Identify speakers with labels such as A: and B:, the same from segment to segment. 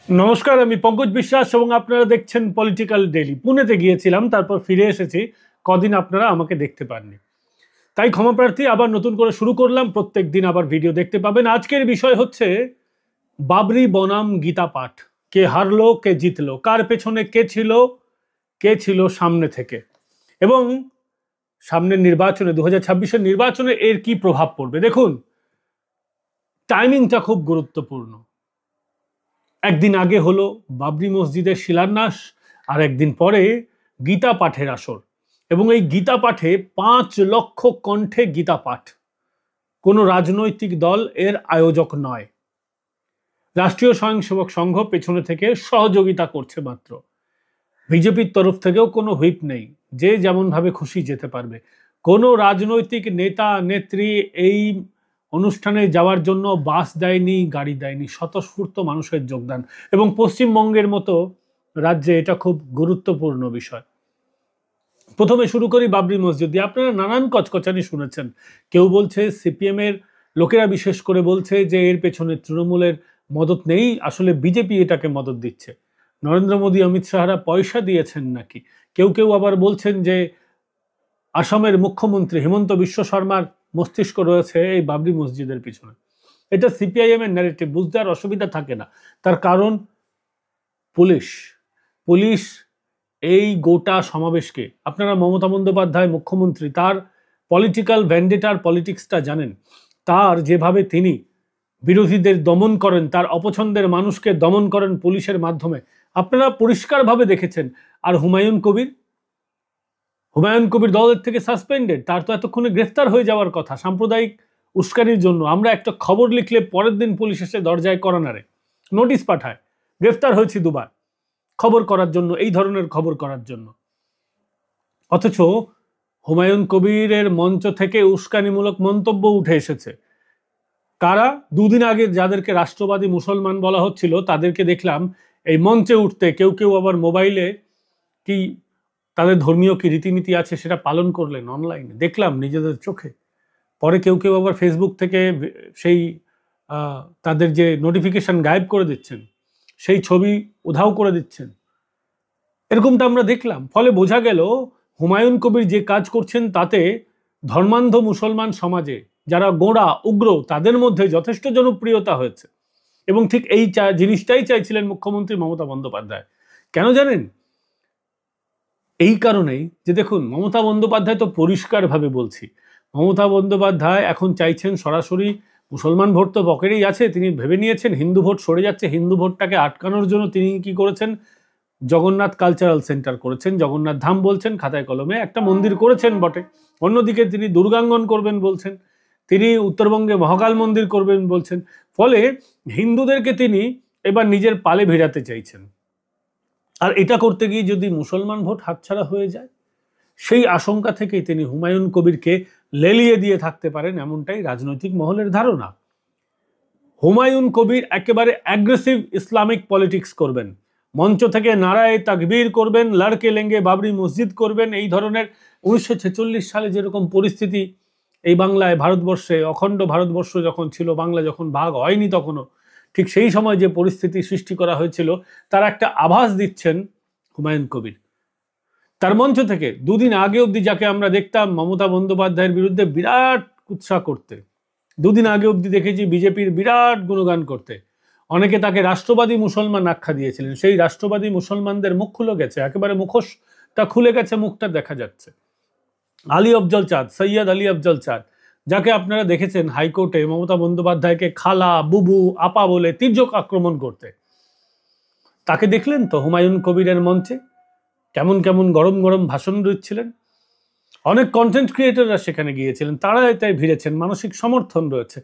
A: নমস্কার, আমি পঙ্কজ বিশ্বাস এবং আপনারা দেখছেন পলিটিক্যাল ডেইলি। পুনেতে গিয়েছিলাম, তারপর ফিরে এসেছি। কদিন আপনারা আমাকে দেখতে পাননি, তাই ক্ষমাপ্রার্থী। আবার নতুন করে শুরু করলাম, প্রত্যেক দিন আবার ভিডিও দেখতে পাবেন। আজকের বিষয় হচ্ছে বাবরি বনাম গীতা পাঠ। কে হারলো, কে জিতলো, কার পেছনে কে ছিল সামনে থেকে, এবং সামনের নির্বাচনে 2026-এর নির্বাচনে এর কি প্রভাব পড়বে। দেখুন, টাইমিংটা খুব গুরুত্বপূর্ণ। একদিন আগে হলো বাবরি মসজিদের শিলান্যাস, আর একদিন পরে গীতা পাঠের আসর। এবং এই গীতা পাঠে 5 লক্ষ কণ্ঠে গীতা পাঠ। কোনো রাজনৈতিক দল এর আয়োজক নয়, রাষ্ট্রীয় স্বয়ংসেবক সংঘ পেছনে থেকে সহযোগিতা করছে মাত্র। বিজেপির তরফ থেকেও কোনো হুইপ নেই, যে যেমন ভাবে খুশি যেতে পারবে। কোনো রাজনৈতিক নেতা নেত্রী এই অনুষ্ঠানে যাওয়ার জন্য বাস দেয়নি, গাড়ি দেয়নি, স্বতঃস্ফূর্ত মানুষের যোগদান। এবং পশ্চিমবঙ্গের মতো রাজ্যে এটা খুব গুরুত্বপূর্ণ বিষয়। প্রথমে শুরু করি বাবরি মসজিদ দিয়ে। আপনারা নানান কচকচানি শুনেছেন। কেউ বলছে, সিপিএম এর লোকেরা বিশেষ করে বলছে যে এর পেছনে তৃণমূলের মদত নেই, আসলে বিজেপি এটাকে মদত দিচ্ছে, নরেন্দ্র মোদী অমিত শাহরা পয়সা দিয়েছেন নাকি। কেউ কেউ আবার বলছেন যে আসামের মুখ্যমন্ত্রী হিমন্ত বিশ্ব শর্মার মস্তিষ্ক রয়েছে এই বাবরি মসজিদের পিছনে। এটা সিপিআইএম এর ন্যারেটিভ, বুঝতে আর অসুবিধা থাকে না। তার কারণ পুলিশ পুলিশ এই গোটা সমাবেশকে, আপনারা মমতা বন্দ্যোপাধ্যায় মুখ্যমন্ত্রী, তার পলিটিক্যাল ভ্যান্ডেটার পলিটিক্সটা জানেন। তার যেভাবে তিনি বিরোধীদের দমন করেন, তার অপছন্দের মানুষকে দমন করেন পুলিশের মাধ্যমে, আপনারা পরিষ্কারভাবে দেখেছেন। আর হুমায়ুন কবির দলের থেকে সাসপেন্ডেড, তার তো এতক্ষণে গ্রেফতার হয়ে যাওয়ার কথা সাম্প্রদায়িক উস্কানির জন্য। আমরা একটা খবর লিখলে পরের দিন পুলিশ এসে দরজায় করানারে নোটিশ পাঠায়। গ্রেফতার হয়েছি দুবার খবর করার জন্য, এই ধরনের খবর করার জন্য। অথচ হুমায়ুন কবিরের মঞ্চ থেকে উস্কানিমূলক মন্তব্য উঠে এসেছে। কারা? দুদিন আগে যাদেরকে রাষ্ট্রবাদী মুসলমান বলা হচ্ছিল, তাদেরকে দেখলাম এই মঞ্চে উঠতে। কেউ কেউ আবার মোবাইলে কি তাদের ধর্মীয় কি রীতিনীতি আছে সেটা পালন করলেন অনলাইনে, দেখলাম নিজেদের চোখে। পরে কেউ কেউ আবার ফেসবুক থেকে সেই তাদের যে নোটিফিকেশন গায়েব করে দিচ্ছেন, সেই ছবি উধাও করে দিচ্ছেন, এরকমটা আমরা দেখলাম। ফলে বোঝা গেল হুমায়ুন কবির যে কাজ করছেন তাতে ধর্মান্ধ মুসলমান সমাজে যারা গোঁড়া উগ্র, তাদের মধ্যে যথেষ্ট জনপ্রিয়তা হয়েছে। এবং ঠিক এই জিনিসটাই চাইছিলেন মুখ্যমন্ত্রী মমতা বন্দ্যোপাধ্যায়। কেন জানেন? এই কারণেই যে দেখুন, মমতা বন্দ্যোপাধ্যায় তো পরিষ্কারভাবে বলছি, মমতা বন্দ্যোপাধ্যায় এখন চাইছেন সরাসরি মুসলমান ভোট তো পকেটেই আছে, তিনি ভেবে নিয়েছেন হিন্দু ভোট সরে যাচ্ছে, হিন্দু ভোটটাকে আটকানোর জন্য তিনি কি করেছেন, জগন্নাথ কালচারাল সেন্টার করেছেন, জগন্নাথ ধাম বলছেন, খাতায় কলমে একটা মন্দির করেছেন বটে। অন্যদিকে তিনি দুর্গাঙ্গন করবেন বলছেন, তিনি উত্তরবঙ্গে মহাকাল মন্দির করবেন বলছেন। ফলে হিন্দুদেরকে তিনি এবার নিজের পালে ভিড়াতে চাইছেন। আর এটা করতে গিয়ে যদি মুসলমান ভোট হাতছাড়া হয়ে যায়, সেই আশঙ্কা থেকেই তিনি হুমায়ুন কবিরকে লেলিয়ে দিয়ে থাকতে পারেন, এমনটাই রাজনৈতিক মহলের ধারণা। হুমায়ুন কবির একেবারে অ্যাগ্রেসিভ ইসলামিক পলিটিক্স করবেন, মঞ্চ থেকে নারায়ে তাকবীর করবেন, লড়কে লেঙ্গে বাবরি মসজিদ করবেন। এই ধরনের 1946 সালে যেরকম পরিস্থিতি এই বাংলায়, ভারতবর্ষে, অখণ্ড ভারতবর্ষ যখন ছিল, বাংলা যখন ভাগ হয়নি তখনও, ঠিক সেই সময় যে পরিস্থিতি সৃষ্টি করা হয়েছিল, তার একটা আভাস দিচ্ছেন হুমায়ুন কবির। তার মঞ্চ থেকে দুদিন আগে অবধি যাকে আমরা দেখতাম মমতা বন্দ্যোপাধ্যায়ের বিরুদ্ধে বিরাট কুৎসা করতে, দুদিন আগে অবধি দেখেছি বিজেপির বিরাট গুণগান করতে, অনেকে তাকে রাষ্ট্রবাদী মুসলমান আখ্যা দিয়েছিলেন, সেই রাষ্ট্রবাদী মুসলমানদের মুখ খুলে গেছে, একেবারে মুখোশটা খুলে গেছে, মুখটা দেখা যাচ্ছে। আলী আফজল চাঁদ, সৈয়দ আলী আফজল চাঁদ, যাকে আপনারা দেখেছেন হাইকোর্টে মমতা বন্দ্যোপাধ্যায়কে খালা, বুবু, আপা বলে তির্যক আক্রমণ করতে, তাকে দেখলেন তো হুমায়ুন কবিরের মঞ্চে কেমন কেমন গরম গরম ভাষণ দিচ্ছিলেন। অনেক কন্টেন্ট ক্রিয়েটররা সেখানে গিয়েছিলেন, তারা এটাই ভিড়েছেন, মানসিক সমর্থন রয়েছে।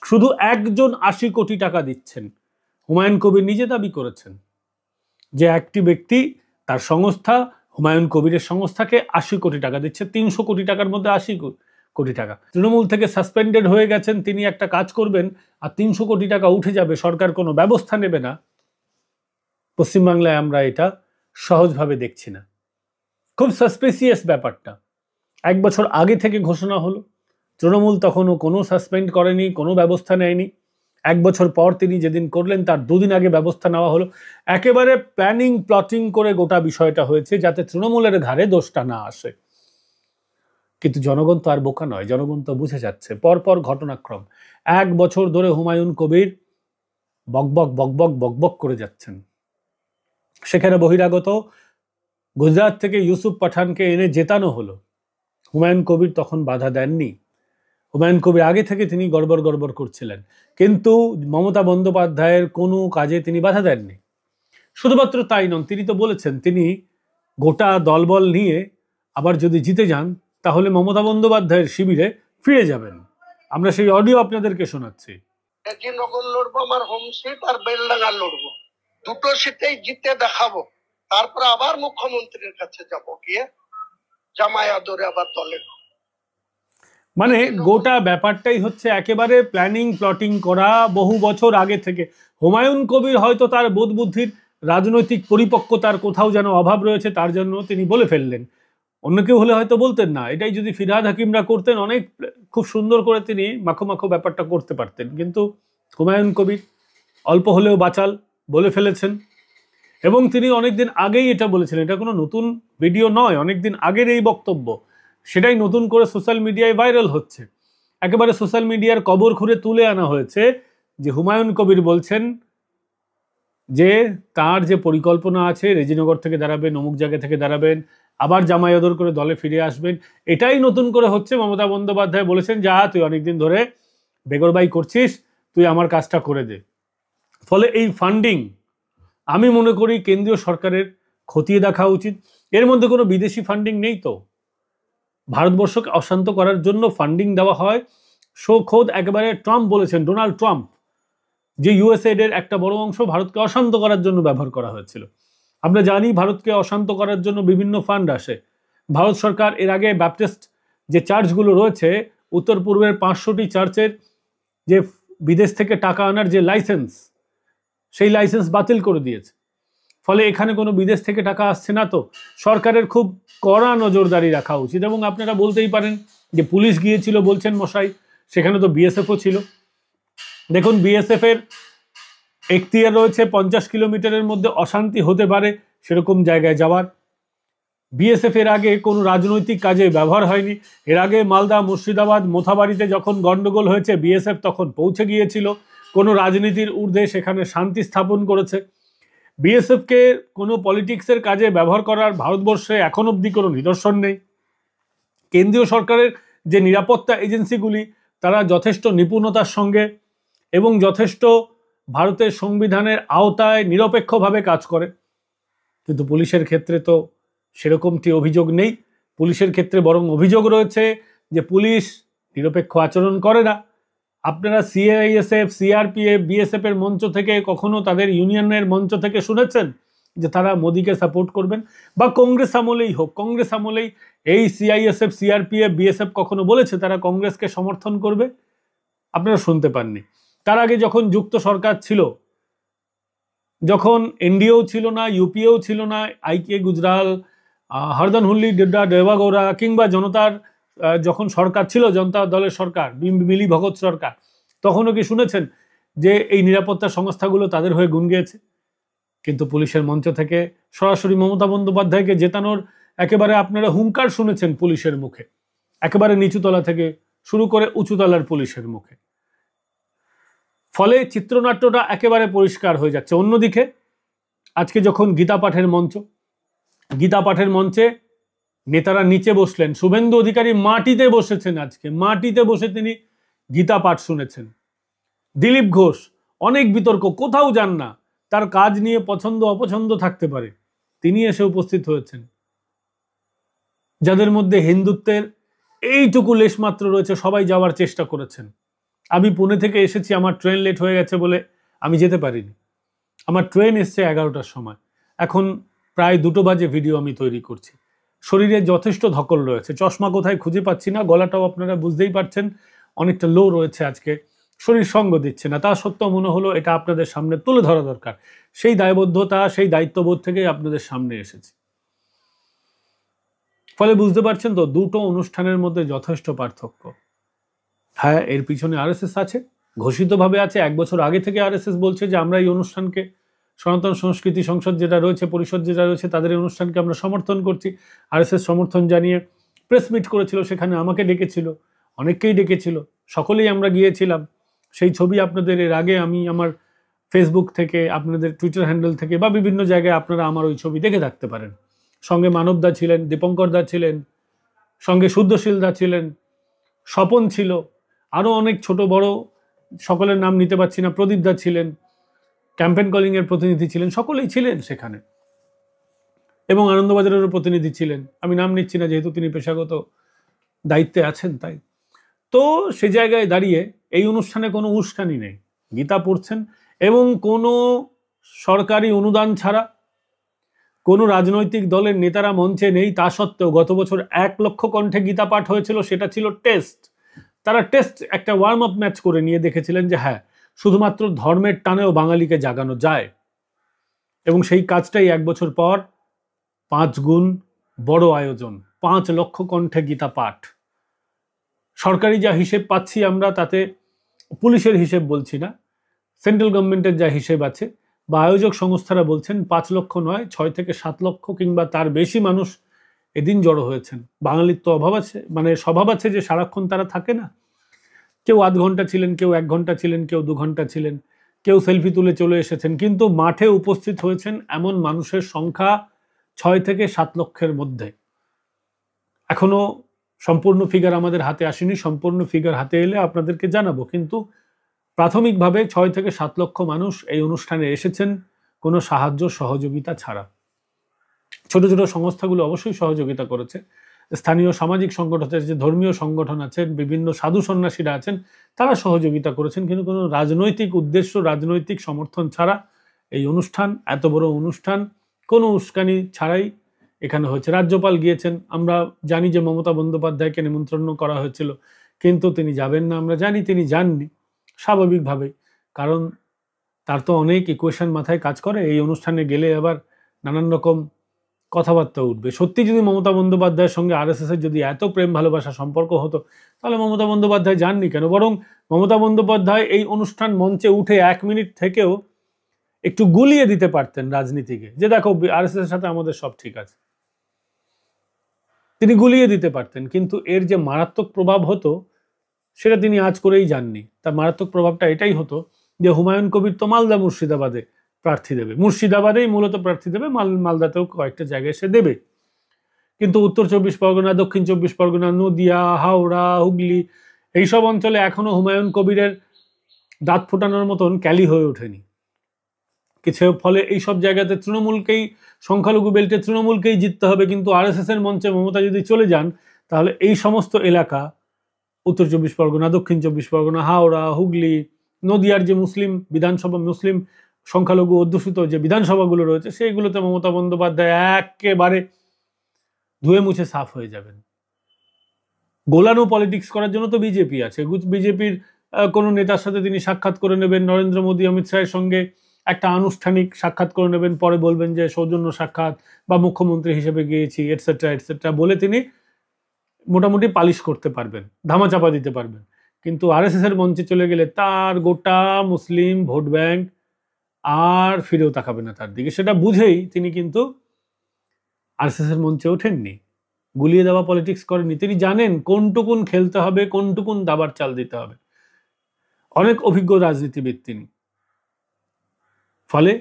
A: শুধু একজন 80 কোটি টাকা দিচ্ছেন, হুমায়ুন কবির নিজে দাবি করেছেন যে একটি ব্যক্তি, তার সংস্থা, হুমায়ুন কবিরের সংস্থাকে 80 কোটি টাকা দিচ্ছে। 300 কোটি টাকার মধ্যে 80 কোটি টাকা। তৃণমূল থেকে সাসপেন্ডেড হয়ে গেছেন, তিনি একটা কাজ করবেন আর 300 কোটি টাকা উঠে যাবে, সরকার কোনো ব্যবস্থা নেবে না। পশ্চিমবাংলায় আমরা এটা সহজভাবে দেখছি না। খুব সাসপিসিয়াস ব্যাপারটা। 1 বছর আগে থেকে ঘোষণা হলো, তৃণমূল তখনও কোনো সাসপেন্ড করেনি, কোনো ব্যবস্থা নেয়নি। 1 বছর পর তিনি যেদিন করলেন তার 2 দিন আগে ব্যবস্থা নেওয়া হলো। একেবারে প্ল্যানিং প্লটিং করে গোটা বিষয়টা হয়েছে যাতে তৃণমূলের ঘাড়ে দোষটা না আসে। কিন্তু জনগণ তো আর বোকা নয়, জনগণ তো বুঝে যাচ্ছে পরপর ঘটনাক্রম। 1 বছর ধরে হুমায়ুন কবির বকবক বকবক বকবক করে যাচ্ছেন। সেখানে বহিরাগত গুজরাট থেকে ইউসুফ পাঠানকে এনে জেতানো হলো। হুমায়ুন কবির তখন বাধা দেননি। হুমায়ুন কবির আগে থেকে তিনি গড়বড় গড়বড় করছিলেন, কিন্তু মমতা বন্দ্যোপাধ্যায়ের কোনো কাজে তিনি বাধা দেননি। শুধুমাত্র তাই নন, তিনি তো বলেছেন তিনি গোটা দলবল নিয়ে আবার যদি জিতে যান তাহলে মমতা বন্দ্যোপাধ্যায়ের শিবিরে ফিরে যাবেন। আমরা সেই অডিও আপনাদেরকে শোনাচ্ছি।
B: নগর লড়বো, আমার হোম সিট, আর বেলডাঙ্গা লড়বো, দুটো সিটেই জিতে দেখাবো, তারপর আবার মুখ্যমন্ত্রীর কাছে যাব, গিয়ে জামাই আদরে আবার দলে।
A: মানে গোটা ব্যাপারটাই হচ্ছে একেবারে প্ল্যানিং প্লটিং করা বহু বছর আগে থেকে। হুমায়ুন কবির হয়তো তার বোধ বুদ্ধির রাজনৈতিক পরিপক্কতার কোথাও যেন অভাব রয়েছে, তার জন্য তিনি বলে ফেললেন। অন্য কেউ হলে হয়তো বলতেন না। এটাই যদি ফিরহাদ হাকিমরা করতেন, অনেক খুব সুন্দর করে তিনি মাখো মাখো ব্যাপারটা করতে পারতেন। কিন্তু হুমায়ুন কবির অল্প হলেও বাচাল, বলে ফেলেছেন। এবং তিনি অনেকদিন আগেই এটা বলেছিলেন, এটা কোনো নতুন ভিডিও নয়, অনেকদিন আগের এই বক্তব্য, সেটাই নতুন করে সোশ্যাল মিডিয়ায় ভাইরাল হচ্ছে। একেবারে সোশ্যাল মিডিয়ার কবর খুঁড়ে তুলে আনা হয়েছে যে হুমায়ুন কবির বলছেন যে তার যে পরিকল্পনা আছে, রেজিনগর থেকে দাঁড়াবেন, অমুক জায়গা থেকে দাঁড়াবেন, আবার জামাই আদর করে দলে ফিরে আসবেন, এটাই নতুন করে হচ্ছে। মমতা বন্দ্যোপাধ্যায় বলেছেন, যা তুই অনেকদিন ধরে বেগরবাই করছিস, তুই আমার কাজটা করে দে। ফলে এই ফান্ডিং আমি মনে করি কেন্দ্রীয় সরকারের খতিয়ে দেখা উচিত। এর মধ্যে কোনো বিদেশি ফান্ডিং নেই তো। ভারতবর্ষকে অশান্ত করার জন্য ফান্ডিং দেওয়া হয়। খোদ একেবারে ট্রাম্প বলেছেন, ডোনাল্ড ট্রাম্প, যে ইউএসএইড এর একটা বড় অংশ ভারতকে অশান্ত করার জন্য ব্যবহার করা হয়েছিল। আমরা জানি ভারতকে অশান্ত করার জন্য বিভিন্ন ফান্ড আসে। ভারত সরকার এর আগে ব্যাপটিস্ট যে চার্চগুলো রয়েছে, উত্তর পূর্বের 500টি চার্চের যে বিদেশ থেকে টাকা আনার যে লাইসেন্স, সেই লাইসেন্স বাতিল করে দিয়েছে। ফলে এখানে কোনো বিদেশ থেকে টাকা আসছে না। তো সরকারের খুব কড়া নজরদারি রাখা উচিত। এবং আপনারা বলতেই পারেন যে পুলিশ গিয়েছিল বলছেন মশাই, সেখানে তো বিএসএফও ছিল। দেখুন, বিএসএফ এর এখতিয়ার রয়েছে 50 কিলোমিটারের মধ্যে অশান্তি হতে পারে সেরকম জায়গায় যাওয়ার। বিএসএফ এর আগে কোনো রাজনৈতিক কাজে ব্যবহার হয়নি। এর আগে মালদা, মুর্শিদাবাদ, মোথাবাড়িতে যখন গন্ডগোল হয়েছে, বিএসএফ তখন পৌঁছে গিয়েছিল, কোনো রাজনীতির ঊর্ধ্বে সেখানে শান্তি স্থাপন করেছে। বিএসএফকে কোনো পলিটিক্সের কাজে ব্যবহার করার ভারতবর্ষে এখন অবধি কোনো নিদর্শন নেই। কেন্দ্রীয় সরকারের যে নিরাপত্তা এজেন্সিগুলি, তারা যথেষ্ট নিপুণতার সঙ্গে এবং যথেষ্ট ভারতের সংবিধানের আওতায় নিরপেক্ষভাবে কাজ করে। কিন্তু পুলিশের ক্ষেত্রে তো সেরকমটি অভিযোগ নেই। পুলিশের ক্ষেত্রে বরং অভিযোগ রয়েছে যে পুলিশ নিরপেক্ষ আচরণ করে না। আপনারা সিআইএসএফ, সিআরপিএফ, বিএসএফ এর মঞ্চ থেকে কখনো, তাদের ইউনিয়নের মঞ্চ থেকে শুনেছেন যে তারা মোদিকে সাপোর্ট করবেন? বা কংগ্রেস আমলেই হোক, কংগ্রেস আমলেই এই সিআইএসএফ, সিআরপিএফ, বিএসএফ কখনো বলেছে তারা কংগ্রেসকে সমর্থন করবে? আপনারা শুনতে পাননি। তার আগে যখন যুক্ত সরকার ছিল, যখন এনডিএও ছিল না, ইউপিএও ছিল না, আইকে গুজরাল, হরদন হুল্লি, ডিড্ডা, দেবাগৌড়া, কিংবা জনতার যখন সরকার ছিল, জনতা দলের সরকার, মিলি ভগৎ সরকার, তখনও কি শুনেছেন যে এই নিরাপত্তা সংস্থাগুলো তাদের হয়ে গুণ গেয়েছে? কিন্তু পুলিশের মঞ্চ থেকে সরাসরি মমতা বন্দ্যোপাধ্যায়কে জেতানোর একেবারে আপনারা হুঙ্কার শুনেছেন পুলিশের মুখে, একেবারে নিচুতলা থেকে শুরু করে উঁচুতলার পুলিশের মুখে। ফলে চিত্রনাট্যটা একেবারে পরিষ্কার হয়ে যাচ্ছে। অন্যদিকে আজকে যখন গীতা পাঠের মঞ্চ, গীতা পাঠের মঞ্চে নেতারা নিচে বসলেন, শুভেন্দু অধিকারী মাটিতে বসেছেন। আজকে মাটিতে বসে তিনি গীতা পাঠ শুনেছেন। দিলীপ ঘোষ অনেক বিতর্ক, কোথাও যান না, তার কাজ নিয়ে পছন্দ অপছন্দ থাকতে পারে, তিনি এসে উপস্থিত হয়েছেন। যাদের মধ্যে হিন্দুত্বের এইটুকু লেশমাত্র রয়েছে, সবাই যাওয়ার চেষ্টা করেছেন। আমি পুনে থেকে এসেছি, আমার ট্রেন লেট হয়ে গেছে বলে আমি যেতে পারিনি। আমার ট্রেন এসছে 11টার সময়, এখন প্রায় 2টো বাজে ভিডিও আমি তৈরি করছি। শরীরে যথেষ্ট ধকল রয়েছে, চশমা কোথায় খুঁজে পাচ্ছি না, গলাটাও আপনারা বুঝতেই পারছেন অনেকটা লো রয়েছে আজকে, শরীর সঙ্গ দিচ্ছে না। তা সত্ত্বেও মনে হলো এটা আপনাদের সামনে তুলে ধরা দরকার। সেই দায়বদ্ধতা, সেই দায়িত্ববোধ থেকে আপনাদের সামনে এসেছি। ফলে বুঝতে পারছেন তো, দুটো অনুষ্ঠানের মধ্যে যথেষ্ট পার্থক্য। হ্যাঁ, এর পিছনে আরএসএস আছে, ঘোষিতভাবে আছে। 1 বছর আগে থেকে আরএসএস বলছে যে আমরা এই অনুষ্ঠানকে, সনাতন সংস্কৃতি সংসদ যেটা রয়েছে, পরিষদ যেটা রয়েছে, তাদের এই অনুষ্ঠানকে আমরা সমর্থন করছি। আরএসএস সমর্থন জানিয়ে প্রেস মিট করেছিল, সেখানে আমাকে ডেকেছিল, অনেককেই ডেকেছিল, সকলেই আমরা গিয়েছিলাম। সেই ছবি আপনাদের এর আগে আমি আমার ফেসবুক থেকে, আপনাদের টুইটার হ্যান্ডেল থেকে বা বিভিন্ন জায়গায় আপনারা আমার ওই ছবি দেখে থাকতে পারেন। সঙ্গে মানব দা ছিলেন, দীপঙ্কর দা ছিলেন, সঙ্গে শুদ্ধশীল দা ছিলেন, স্বপন ছিল, আরও অনেক ছোট বড়, সকলের নাম নিতে পারছি না, প্রদীপ দা ছিলেন, ক্যাম্পেইন কলিং এর প্রতিনিধি ছিলেন, সকলেই ছিলেন সেখানে, এবং আনন্দবাজারেরও প্রতিনিধি ছিলেন। আমি নাম নিচ্ছি না যেহেতু তিনি পেশাগত দায়িত্বে আছেন তাই। তো সে জায়গায় দাঁড়িয়ে এই অনুষ্ঠানে কোনো উস্কানি নেই, গীতা পড়ছেন, এবং কোনো সরকারি অনুদান ছাড়া, কোনো রাজনৈতিক দলের নেতারা মঞ্চে নেই, তা সত্ত্বেও গত বছর 1 লক্ষ কণ্ঠে গীতা পাঠ হয়েছিল। সেটা ছিল টেস্ট। তারা টেস্ট, একটা ওয়ার্ম আপ ম্যাচ করে নিয়ে দেখেছিলেন যে হ্যাঁ, শুধুমাত্র ধর্মের টানেও বাঙালিকে জাগানো যায়, এবং সেই কাজটাই 1 বছর পর 5 গুণ বড় আয়োজন, 5 লক্ষ কণ্ঠে গীতা পাঠ। সরকারি যা হিসেব পাচ্ছি আমরা, তাতে পুলিশের হিসেব বলছি না, সেন্ট্রাল গভর্নমেন্টের যা হিসেব আছে বা আয়োজক সংস্থারা বলছেন 5 লক্ষ নয়, 6 থেকে 7 লক্ষ কিংবা তার বেশি মানুষ এদিন জড়ো হয়েছেন। বাঙালির তো অভাব আছে, মানে স্বভাব আছে যে সারাক্ষণ তারা থাকে না। কেউ আধ ঘন্টা ছিলেন, কেউ 1 ঘন্টা ছিলেন, কেউ 2 ঘন্টা ছিলেন, কেউ সেলফি তুলে চলে এসেছেন, কিন্তু মাঠে উপস্থিত হয়েছেন এমন মানুষের সংখ্যা 6 থেকে 7 লক্ষের মধ্যে। এখনো সম্পূর্ণ ফিগার আমাদের হাতে আসেনি, সম্পূর্ণ ফিগার হাতে এলে আপনাদেরকে জানাবো, কিন্তু প্রাথমিকভাবে 6 থেকে 7 লক্ষ মানুষ এই অনুষ্ঠানে এসেছেন কোনো সাহায্য সহযোগিতা ছাড়া। ছোট ছোট সংস্থাগুলো অবশ্যই সহযোগিতা করেছে, স্থানীয় সামাজিক সংগঠন আছে, ধর্মীয় সংগঠন আছেন, বিভিন্ন সাধু সন্ন্যাসীরা আছেন, তারা সহযোগিতা করেছেন, কিন্তু কোনো রাজনৈতিক উদ্দেশ্য, রাজনৈতিক সমর্থন ছাড়া এই অনুষ্ঠান, এত বড় অনুষ্ঠান, কোনো উস্কানি ছাড়াই এখানে হয়েছে। রাজ্যপাল গিয়েছেন, আমরা জানি যে মমতা বন্দ্যোপাধ্যায়কে নিমন্ত্রণ করা হয়েছিল, কিন্তু তিনি যাবেন না, আমরা জানি তিনি যাননি, স্বাভাবিকভাবে, কারণ তার তো অনেক ইকুয়েশন মাথায় কাজ করে। এই অনুষ্ঠানে গেলে আবার নানান রকম কথাবার্তা উঠবে। সত্যি যদি মমতা বন্দ্যোপাধ্যায়ের সঙ্গে আরএসএস এর যদি এত প্রেম ভালোবাসা সম্পর্ক হতো, তাহলে মমতা বন্দ্যোপাধ্যায় যাননি কেন? বরং মমতা বন্দ্যোপাধ্যায় এই অনুষ্ঠান মঞ্চে উঠে 1 মিনিট থেকেও একটু গুলিয়ে দিতে পারতেন রাজনীতিকে, যে দেখো আরএসএস এর সাথে আমাদের সব ঠিক আছে, তিনি গুলিয়ে দিতে পারতেন। কিন্তু এর যে মারাত্মক প্রভাব হতো সেটা তিনি আজ করেই যাননি। তার মারাত্মক প্রভাবটা এটাই হতো যে হুমায়ুন কবির তো মালদা মুর্শিদাবাদে প্রার্থী দেবে, মুর্শিদাবাদেই মূলত প্রার্থী দেবে, মালদাতেও কয়েকটা জায়গায় সে দেবে, কিন্তু উত্তর 24 পরগনা, দক্ষিণ 24 পরগনা, নদিয়া, হাওড়া, হুগলি, এইসব অঞ্চলে এখনো হুমায়ুন কবিরের দাঁত ফোটানোর মতন ক্যালি হয়ে ওঠেনি কিছু। ফলে এইসব জায়গাতে তৃণমূলকেই, সংখ্যালঘু বেল্টে তৃণমূলকেই জিততে হবে, কিন্তু আরএসএস এর মঞ্চে মমতা যদি চলে যান, তাহলে এই সমস্ত এলাকা, উত্তর 24 পরগনা, দক্ষিণ 24 পরগনা, হাওড়া, হুগলি, নদিয়ার যে মুসলিম বিধানসভা, মুসলিম সংখ্যালঘু অধ্যুষিত যে বিধানসভাগুলো রয়েছে, সেইগুলোতে মমতা বন্দ্যোপাধ্যায় একেবারে ধুয়ে মুছে সাফ হয়ে যাবেন। গোলানো পলিটিক্স করার জন্য তো বিজেপি আছে, বিজেপির কোনো নেতার সাথে তিনি সাক্ষাৎ করে নেবেন, নরেন্দ্র মোদী, অমিত শাহের সঙ্গে একটা আনুষ্ঠানিক সাক্ষাৎ করে নেবেন, পরে বলবেন যে সৌজন্য সাক্ষাৎ বা মুখ্যমন্ত্রী হিসেবে গিয়েছি, এটসেট্রা এটসেট্রা বলে তিনি মোটামুটি পালিশ করতে পারবেন, ধামাচাপা দিতে পারবেন। কিন্তু আরএসএস এর মঞ্চে চলে গেলে তার গোটা মুসলিম ভোট ব্যাংক আর ফিরেও তাকাবে না তার দিকে, সেটা বুঝেই তিনি কিন্তু আরএসএস এর মঞ্চে ওঠেননি, গুলিয়ে দেওয়া পলিটিক্স করেননি। তিনি জানেন কোনটুকুন খেলতে হবে, কোনটুকুন দাবার চাল দিতে হবে, অনেক অভিজ্ঞ রাজনীতিবিদ তিনি। ফলে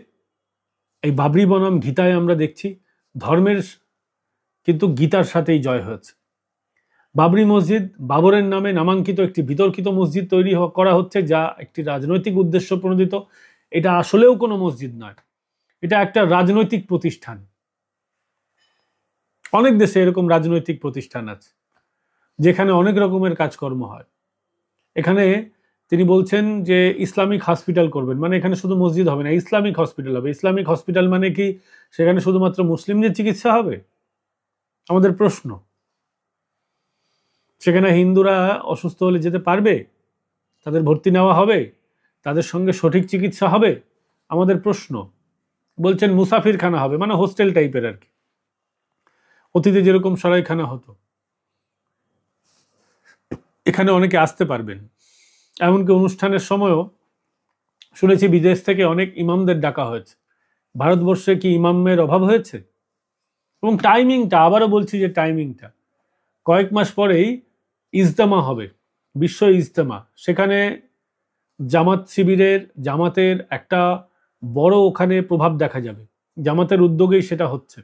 A: এই বাবরি বনাম গীতায় আমরা দেখছি ধর্মের কিন্তু গীতার সাথেই জয় হয়েছে। বাবরি মসজিদ বাবরের নামে নামাঙ্কিত একটি বিতর্কিত মসজিদ তৈরি করা হচ্ছে, যা একটি রাজনৈতিক উদ্দেশ্য প্রণোদিত। এটা আসলেও কোনো মসজিদ নয়, এটা একটা রাজনৈতিক প্রতিষ্ঠান। অনেক দেশে এরকম রাজনৈতিক প্রতিষ্ঠান আছে যেখানে অনেক রকমের কাজকর্ম হয়। এখানে তিনি বলছেন যে ইসলামিক হসপিটাল করবেন, মানে এখানে শুধু মসজিদ হবে না, ইসলামিক হসপিটাল হবে। ইসলামিক হসপিটাল মানে কি সেখানে শুধুমাত্র মুসলিমদের চিকিৎসা হবে? আমাদের প্রশ্ন। সেখানে হিন্দুরা অসুস্থ হলে যেতে পারবে? তাদের ভর্তি নেওয়া হবে? তাদের সঙ্গে সঠিক চিকিৎসা হবে? আমাদের প্রশ্ন। বলছেন মুসাফিরখানা হবে, মানে হোস্টেল টাইপের আর কি, অতীতে যেরকম সরাইখানা হতো। এখানে অনেকে আসতে পারবেন, এমনকি অনুষ্ঠানের সময়ও শুনেছি বিদেশ থেকে অনেক ইমামদের ডাকা হয়েছে। ভারতবর্ষে কি ইমামের অভাব হয়েছে? এবং টাইমিংটা, আবারও বলছি যে টাইমিংটা, কয়েক মাস পরেই ইজতেমা হবে, বিশ্ব ইজতেমা। সেখানে জামাত শিবিরের, জামাতের একটা বড় ওখানে প্রভাব দেখা যাবে। জামাতের উদ্যোগেই সেটা হচ্ছে।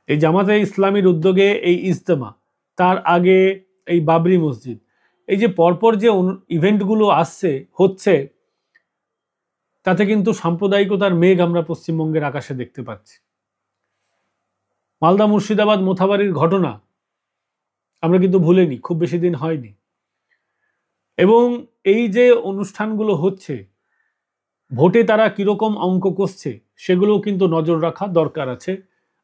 A: এই জামাতে ইসলামীর উদ্যোগে এই ইজতেমা, তার আগে এই বাবরি মসজিদ, এই যে পরপর যে ইভেন্টগুলো হচ্ছে, তাতে কিন্তু সাম্প্রদায়িকতার মেঘ আমরা পশ্চিমবঙ্গের আকাশে দেখতে পাচ্ছি। মালদা মুর্শিদাবাদ মোথাবাড়ির ঘটনা আমরা কিন্তু ভুলিনি, খুব বেশি দিন হয়নি। এবং এই যে অনুষ্ঠানগুলো হচ্ছে, ভোটে তারা কিরকম অঙ্ক কষছে সেগুলোও কিন্তু নজর রাখা দরকার আছে।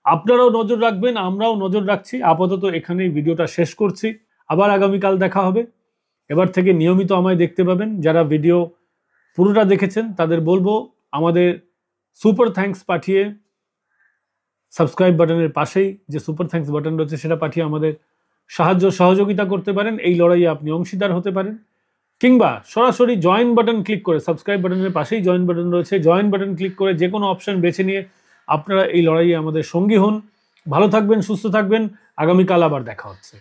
A: আপনারাও নজর রাখবেন, আমরাও নজর রাখছি। আপাতত এখানেই ভিডিওটা শেষ করছি, আবার আগামীকাল দেখা হবে। এবার থেকে নিয়মিত আমায় দেখতে পাবেন। যারা ভিডিও পুরোটা দেখেছেন তাদের বলবো আমাদের সুপার থ্যাঙ্কস পাঠিয়ে, সাবস্ক্রাইব বাটনের পাশেই যে সুপার থ্যাঙ্কস বাটন রয়েছে সেটা পাঠিয়ে আমাদের সহযোগিতা করতে পারেন। এই লড়াইয়ে আপনি অংশীদার হতে পারেন, কিংবা সরাসরি জয়েন বাটন ক্লিক করে, সাবস্ক্রাইব বাটনের পাশেই জয়েন বাটন রয়েছে, জয়েন বাটন ক্লিক করে যে কোনো অপশন বেছে নিয়ে আপনারা এই লড়াইয়ে আমাদের সঙ্গী হন। ভালো থাকবেন, সুস্থ থাকবেন। আগামীকাল আবার দেখা হচ্ছে।